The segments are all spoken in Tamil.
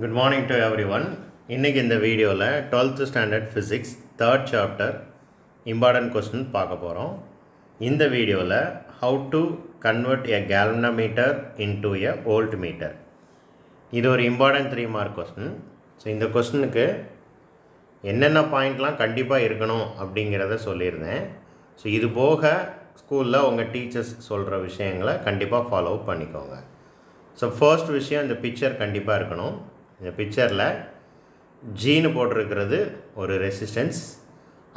Good morning to everyone. இன்னைக்கு இந்த வீடியோவில் 12th standard physics 3rd chapter important question பார்க்க போகிறோம். இந்த வீடியோவில் how to convert a galvanometer into a voltmeter. இது ஒரு important 3 mark question. ஸோ இந்த கொஸ்டினுக்கு என்னென்ன பாயிண்ட்லாம் கண்டிப்பாக இருக்கணும் அப்படிங்கிறத சொல்லியிருந்தேன். ஸோ இது போக ஸ்கூலில் உங்கள் டீச்சர்ஸ் சொல்கிற விஷயங்களை கண்டிப்பாக ஃபாலோ பண்ணிக்கோங்க. ஸோ ஃபர்ஸ்ட் விஷயம் இந்த பிக்சர் கண்டிப்பாக இருக்கணும். இந்த பிக்சரில் ஜீனு போட்டிருக்கிறது ஒரு ரெசிஸ்டன்ஸ்,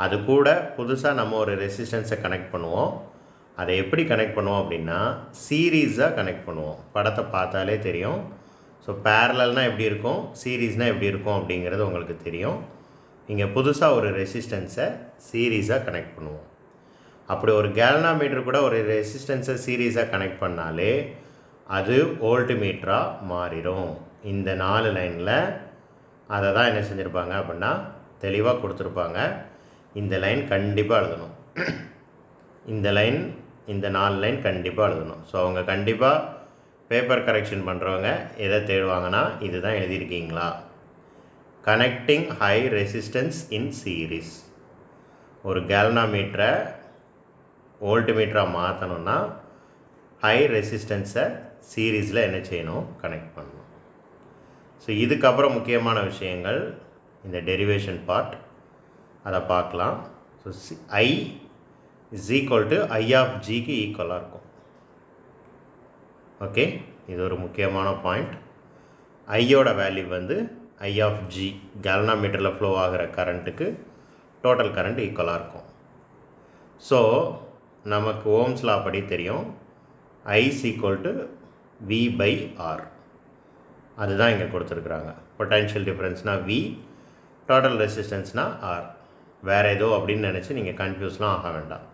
அது கூட புதுசாக நம்ம ஒரு ரெசிஸ்டன்ஸை கனெக்ட் பண்ணுவோம். அதை எப்படி கனெக்ட் பண்ணுவோம் அப்படின்னா சீரீஸாக கனெக்ட் பண்ணுவோம். படத்தை பார்த்தாலே தெரியும். ஸோ பேரலல்னால் எப்படி இருக்கும், சீரீஸ்னால் எப்படி இருக்கும் அப்படிங்கிறது உங்களுக்கு தெரியும். இங்கே புதுசாக ஒரு ரெசிஸ்டன்ஸை சீரீஸாக கனெக்ட் பண்ணுவோம். அப்படி ஒரு கேல்வனோமீட்டர் கூட ஒரு ரெசிஸ்டன்ஸை சீரீஸாக கனெக்ட் பண்ணாலே அது வோல்ட்மீட்டராக மாறிடும். இந்த 4 லைனில் அதை தான் என்ன செஞ்சுருப்பாங்க அப்படின்னா தெளிவாக கொடுத்துருப்பாங்க. இந்த லைன் கண்டிப்பாக எழுதணும். இந்த லைன், இந்த 4 லைன் கண்டிப்பாக எழுதணும். ஸோ அவங்க கண்டிப்பாக பேப்பர் கரெக்ஷன் பண்ணுறவங்க எதை தேடுவாங்கன்னா இதுதான் எழுதியிருக்கீங்களா. Connecting high resistance in series. ஒரு கேல்வனோமீட்டரை வோல்ட்மீட்டராக மாற்றணுன்னா ஹை ரெசிஸ்டன்ஸை சீரீஸில் என்ன செய்யணும், கனெக்ட் பண்ணணும். ஸோ இதுக்கப்புறம் முக்கியமான விஷயங்கள் இந்த டெரிவேஷன் பார்ட், அதை பார்க்கலாம். So I is equal to I of ஜிக்கு ஈக்குவலாக இருக்கும். ஓகே, இது ஒரு முக்கியமான பாயிண்ட். ஐயோட வேல்யூ வந்து ஐ ஆஃப் ஜி, கேல்வனோமீட்டரில் ஃப்ளோ ஆகிற கரண்ட்டுக்கு டோட்டல் கரண்ட் ஈக்குவலாக இருக்கும். ஸோ நமக்கு ஓம்ஸ் லா படி தெரியும் I is equal to V by R. அதுதான் இங்கே கொடுத்துருக்குறாங்க. பொட்டன்ஷியல் டிஃப்ரென்ஸ்னால் V, டோட்டல் ரெசிஸ்டன்ஸ்னால் R. வேறு ஏதோ அப்படின்னு நினச்சி நீங்கள் கன்ஃபியூஸ்லாம் ஆக வேண்டாம்.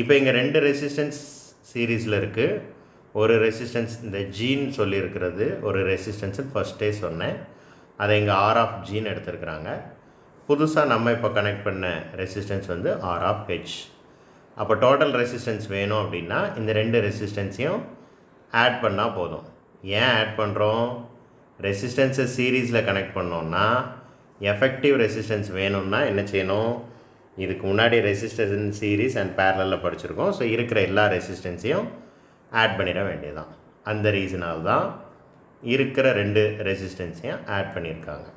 இப்போ இங்கே 2 ரெசிஸ்டன்ஸ் சீரீஸில் இருக்குது. ஒரு ரெசிஸ்டன்ஸ் இந்த ஜீன்னு சொல்லியிருக்கிறது ஒரு ரெசிஸ்டன்ஸுன்னு ஃபஸ்ட்டே சொன்னேன். அதை இங்கே R ஆஃப் ஜீன்னு எடுத்துருக்குறாங்க. புதுசாக நம்ம இப்போ கனெக்ட் பண்ண ரெசிஸ்டன்ஸ் வந்து R ஆஃப் H. அப்போ டோட்டல் ரெசிஸ்டன்ஸ் வேணும் அப்படின்னா இந்த 2 ரெசிஸ்டன்ஸையும் ஆட் பண்ணால் போதும். ஏன் ஆட் பண்ணுறோம்? ரெசிஸ்டன்ஸை சீரீஸில் கனெக்ட் பண்ணோன்னா எஃபெக்டிவ் ரெசிஸ்டன்ஸ் வேணும்னா என்ன செய்யணும்? இதுக்கு முன்னாடி ரெசிஸ்டன்ஸ் சீரீஸ் அண்ட் பேரலில் படிச்சிருக்கோம். ஸோ இருக்கிற எல்லா ரெசிஸ்டன்ஸையும் ஆட் பண்ணிட வேண்டியதுதான். அந்த ரீசனால் தான் இருக்கிற 2 ரெசிஸ்டன்ஸையும் ஆட் பண்ணியிருக்காங்க.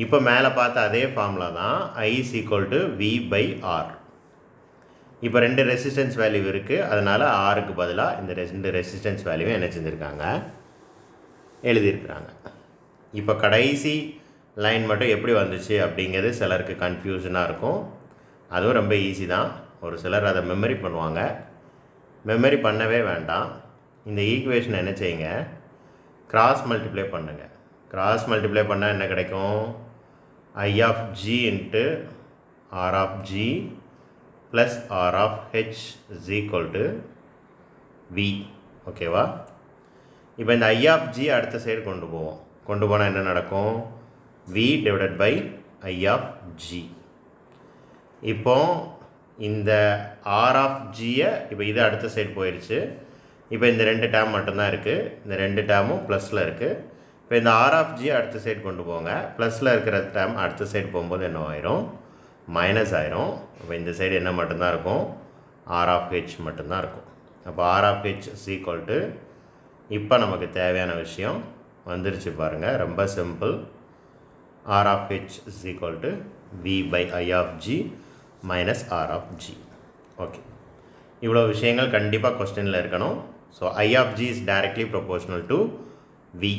இப்போ மேலே பார்த்த அதே ஃபார்முலா தான் I is equal to V by R. இப்போ 2 ரெசிஸ்டன்ஸ் வேல்யூ இருக்குது. அதனால் ஆருக்கு பதிலாக இந்த 2 ரெசிஸ்டன்ஸ் வேல்யூவை என்ன செஞ்சுருக்காங்க, எழுதியிருக்கிறாங்க. இப்போ கடைசி லைன் மட்டும் எப்படி வந்துச்சு அப்படிங்கிறது சிலருக்கு கன்ஃபியூஷனாக இருக்கும். அதுவும் ரொம்ப ஈஸி தான். ஒரு சிலர் அதை மெமரி பண்ணுவாங்க. மெமரி பண்ணவே வேண்டாம். இந்த ஈக்குவேஷன் என்ன செய்யுங்க, கிராஸ் மல்டிப்ளை பண்ணுங்கள். கிராஸ் மல்டிப்ளை பண்ணால் என்ன கிடைக்கும்? I of G into R of G plus R of H is equal to V. ஓகேவா? இப்போ இந்த I ஆஃப் G அடுத்த சைடு கொண்டு போவோம். கொண்டு போனால் என்ன நடக்கும்? V divided by I of G. இப்போ இந்த R ஆஃப் Gயை இப்போ இது அடுத்த சைடு போயிடுச்சு. இப்போ இந்த 2 டேர்ம் மட்டும்தான் இருக்குது. இந்த 2 டேர்மும் ப்ளஸில் இருக்குது. இப்போ இந்த R ஆஃப் G அடுத்த சைடு கொண்டு போங்க. ப்ளஸில் இருக்கிற டேர்ம் அடுத்த சைடு போகும்போது என்ன ஆயிரும்? மைனஸ் ஆயிரும். இப்போ இந்த சைடு என்ன மட்டும்தான் இருக்கும்? R ஆஃப் H மட்டும்தான் இருக்கும். அப்போ R of H is equal to, இப்போ நமக்கு தேவையான விஷயம் வந்துருச்சு பாருங்கள், ரொம்ப simple. R of H is equal to V by I of G minus R of G. Okay, இவ்வளோ விஷயங்கள் கண்டிப்பாக கொஸ்டினில் இருக்கணும். So I of G is directly proportional to V.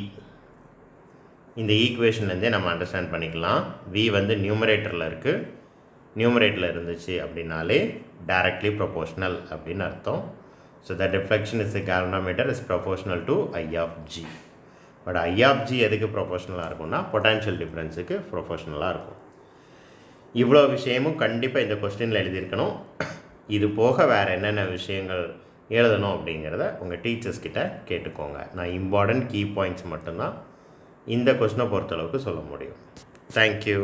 இந்த ஈக்குவேஷன்லேருந்தே நம்ம அண்டர்ஸ்டாண்ட் பண்ணிக்கலாம். V வந்து நியூமரேட்டரில் இருக்குது. நியூமரேட்டரில் இருந்துச்சு அப்படின்னாலே டைரக்ட்லி ப்ரொபோஷ்னல் அப்படின்னு அர்த்தம். So the deflection is the galvanometer is proportional to I of G. But I of G எதுக்கு ப்ரொபோஷ்னலாக இருக்கும்னா பொட்டன்ஷியல் டிஃப்ரென்ஸுக்கு ப்ரொபோஷ்னலாக இருக்கும். இவ்வளோ விஷயமும் கண்டிப்பாக இந்த கொஸ்டினில் எழுதியிருக்கணும். இது போக வேறு என்னென்ன விஷயங்கள் எழுதணும் அப்படிங்கிறத உங்கள் டீச்சர்ஸ் கிட்ட கேட்டுக்கோங்க. நான் இம்பார்ட்டன்ட் கீ பாயிண்ட்ஸ் மட்டும்தான் இந்த கொஸ்டினை பொறுத்தளவுக்கு சொல்ல முடியும். தேங்க்யூ.